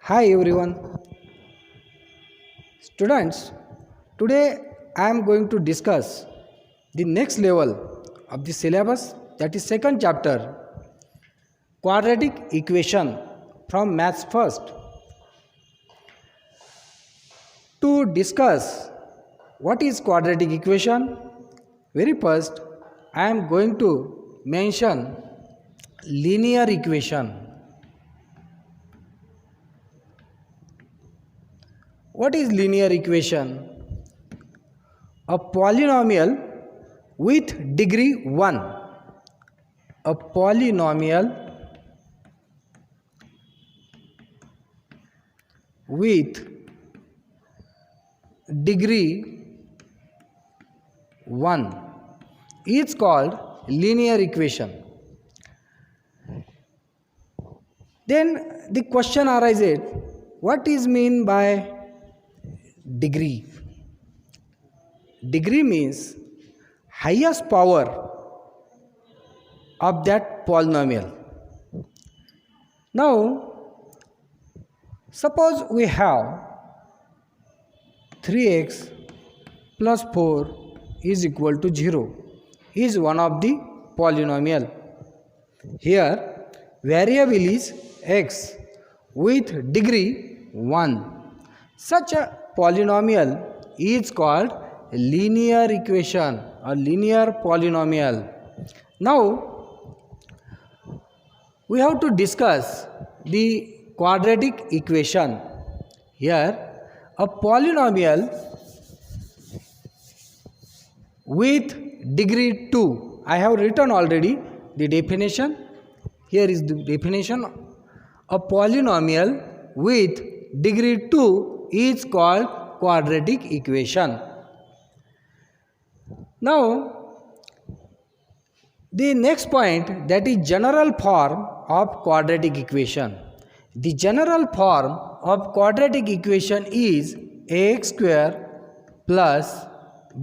Hi everyone, students. Today I am going to discuss the next level of the syllabus, that is second chapter, quadratic equation from maths first. To discuss what is quadratic equation, very first I am going to mention linear equation. What is linear equation? A polynomial with degree 1. A polynomial with degree 1 is called linear equation. Then the question arises, what is mean by degree? Degree means highest power of that polynomial. Now, suppose we have 3x plus 4 is equal to 0 is one of the polynomial. Here variable is x with degree 1. Such a polynomial is called linear equation or linear polynomial. Now we have to discuss the quadratic equation. Here a polynomial with degree 2. I have written already the definition. Here is the definition. A polynomial with degree 2 is called quadratic equation. Now, the next point, that is general form of quadratic equation. The general form of quadratic equation is ax square plus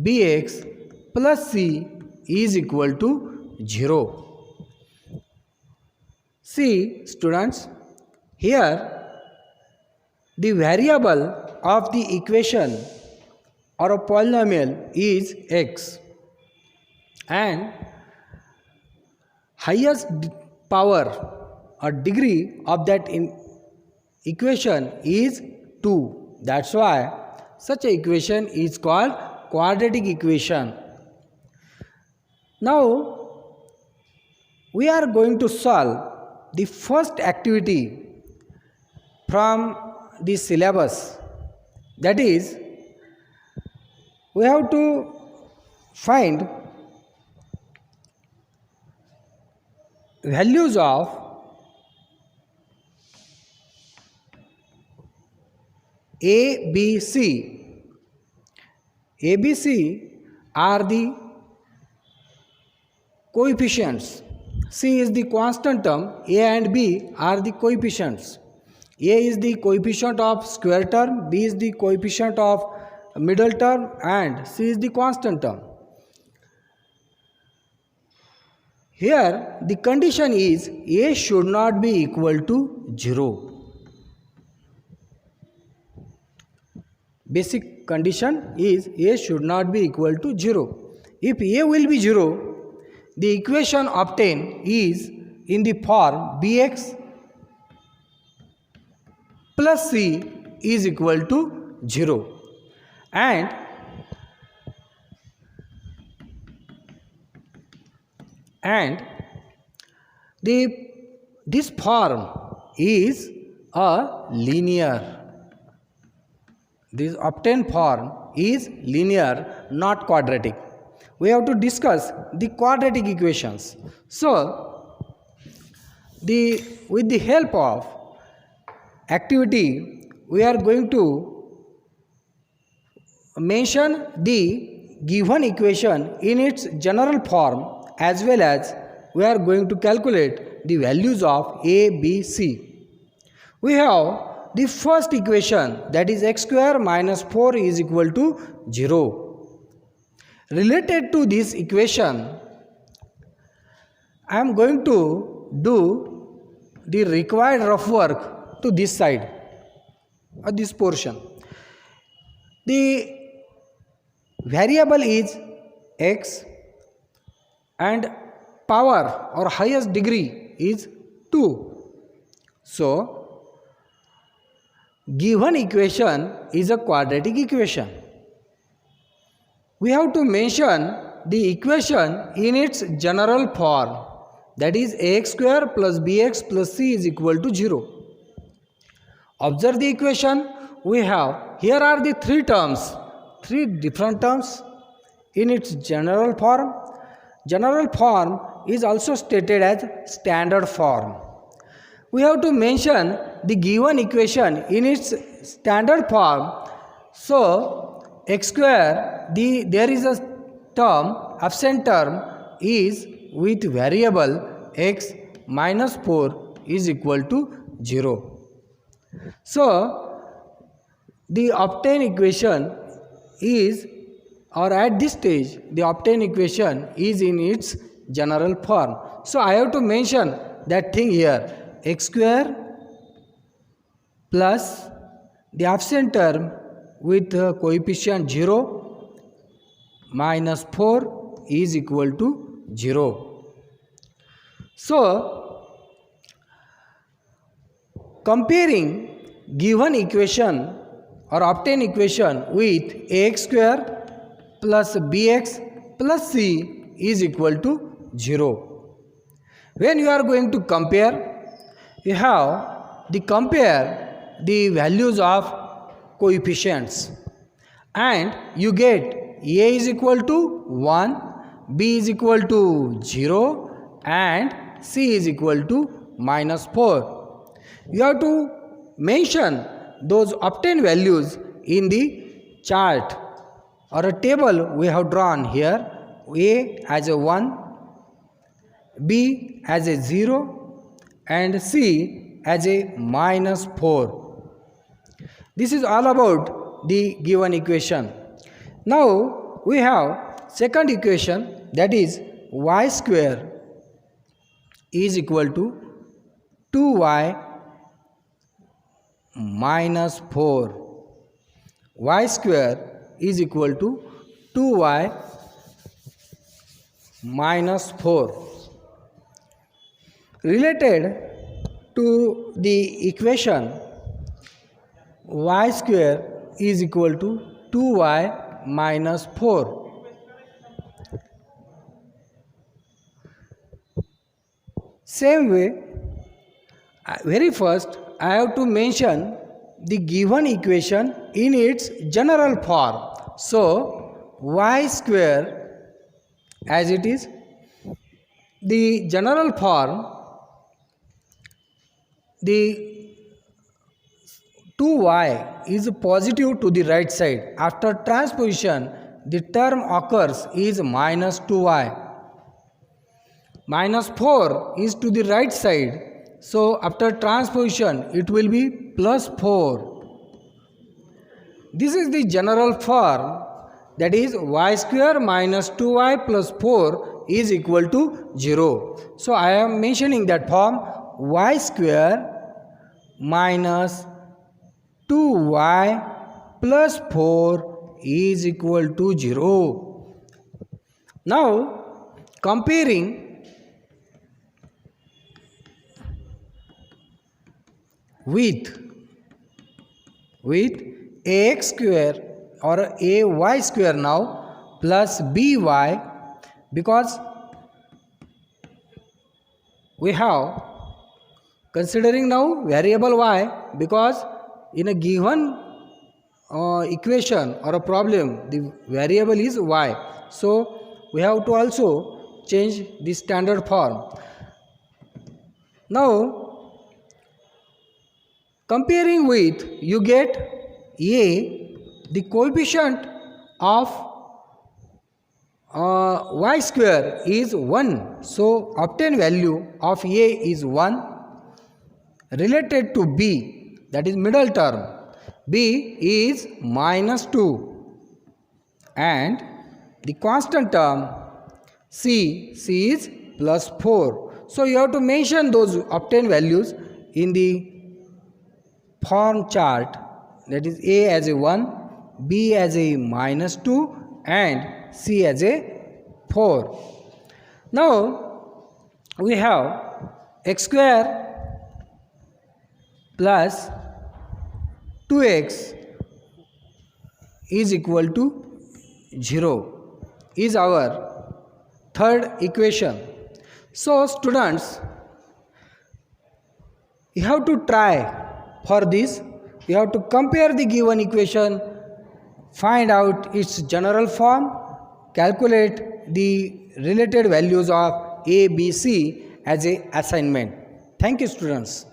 bx plus c is equal to 0. See students, here the variable of the equation or a polynomial is x, and highest power or degree of that equation is 2. That's why such a equation is called quadratic equation. Now we are going to solve the first activity from the syllabus, that is we have to find values of a, b, c. A, b, c are the coefficients. C is the constant term, a and b are the coefficients. A is the coefficient of square term, b is the coefficient of middle term, and c is the constant term. Here the condition is a should not be equal to 0. Basic condition is a should not be equal to 0. If a will be 0, the equation obtained is in the form bx plus c is equal to 0, and this form is a linear. This obtained form is linear, not quadratic. We have to discuss the quadratic equations. So with the help of activity, we are going to mention the given equation in its general form, as well as we are going to calculate the values of a, b, c. We have the first equation, that is x square minus 4 is equal to 0. Related to this equation, I am going to do the required rough work to this side. this portion. The variable is x and power or highest degree is 2. So, given equation is a quadratic equation. We have to mention the equation in its general form, that is ax square plus bx plus c is equal to 0. Observe the equation. We have here are the three terms, three different terms in its general form. General form is also stated as standard form. We have to mention the given equation in its standard form. So x square, there is a term, absent term is with variable x minus 4 is equal to 0. So the obtained equation is, or at this stage the obtained equation is in its general form. So I have to mention that thing here, x square plus the absent term with coefficient 0 minus 4 is equal to 0. So comparing given equation or obtained equation with ax square plus bx plus c is equal to 0. When you are going to compare, you have the compare the values of coefficients and you get a is equal to 1, b is equal to 0 and c is equal to minus 4. You have to mention those obtained values in the chart or a table we have drawn here. A as a 1, B as a 0 and C as a minus 4. This is all about the given equation. Now we have second equation, that is y square is equal to 2y minus 4. Y square is equal to 2y minus 4. Related to the equation y square is equal to 2y minus 4. Same way, very first I have to mention the given equation in its general form. So y square as it is, the general form, the 2y is positive to the right side. After transposition, the term occurs is minus 2y. Minus 4 is to the right side. So after transposition, it will be plus 4. This is the general form, that is y square minus 2y plus 4 is equal to 0. So I am mentioning that form, y square minus 2y plus 4 is equal to 0. Now comparing with ax square or ay square now plus by, because we have considering now variable y, because in a given equation or a problem the variable is y, so we have to also change the standard form. Now comparing with, you get a, the coefficient of y square is 1. So obtained value of a is 1. Related to b, that is middle term, b is minus 2 and the constant term c is plus 4. So you have to mention those obtained values in the form chart that is a as a 1, b as a minus 2 and c as a 4. Now we have x square plus 2x is equal to 0 is our third equation. So students, you have to try for this. You have to compare the given equation, find out its general form, calculate the related values of a, b, c as a assignment. Thank you students.